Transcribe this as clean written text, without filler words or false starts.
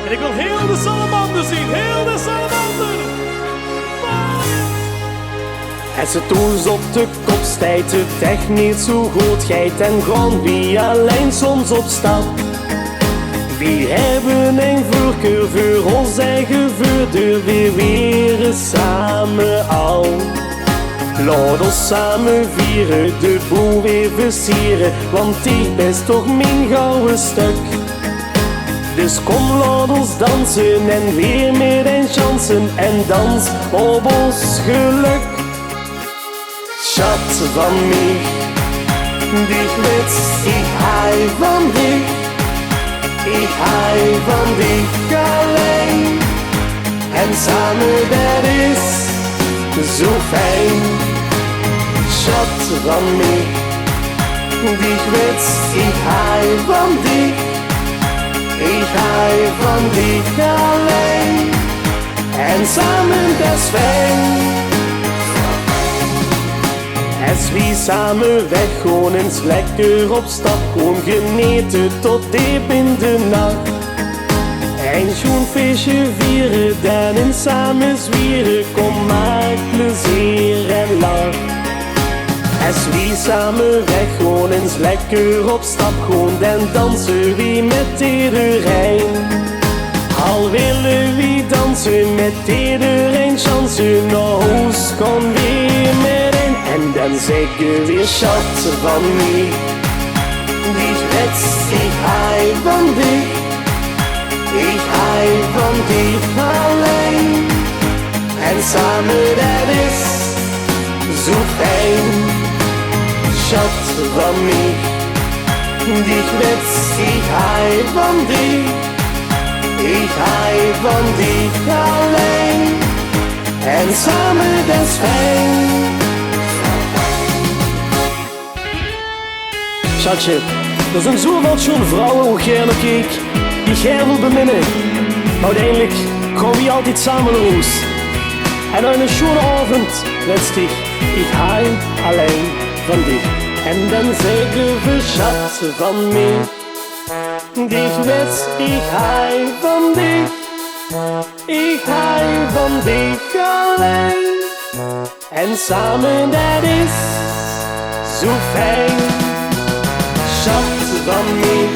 En ik wil heel de salamander zien, heel de salamander. En ze toes op de kop stijgt het echt niet zo goed. Geit en gewoon wie alleen soms op stap. Wie hebben een voorkeur voor ons eigen vuur, weer weer samen al. Laat ons samen vieren, de boel weer versieren, want die is toch mijn gouden stuk. Dus kom, laat ons dansen en weer met een chansen en dans op ons geluk. Schat van mij, dich wets, ik hou van dich. Ik hou van dich alleen. En samen dat is zo fijn. Schat van mij, dich wets, ik hou van dich. Ik hou van dich alleen. En samen dat is fijn. Als we samen weggaan eens lekker op stap, gewoon genieten tot diep in de nacht. En zo'n feestje vieren, dan en samen zwieren, kom maak plezier en lach. Als we samen weggaan eens lekker op stap, gewoon dan dansen we met iedereen. Al willen we dansen met iedereen, chansen naar huis gaan we meteen. En dan zeggen we schat van mij, dich wets, ik hou van dich. Ik hou van dich alleen. En samen dat is zo fijn. Schat van mij, dich wets, ik hou van dich. Ik hou van dich alleen. En samen dat is fijn. Schatje, er zijn zoveel schoon vrouwen hoe gerne ik die jij wil beminnen. Maar uiteindelijk gaan we altijd samen naar huis. En aan een schone avond wens ik hou alleen van dich. En dan zeggen we schat van mij, dich wets, ik hou van dich. Ik hou van dich alleen. En samen dat is zo fijn. Schat van mij,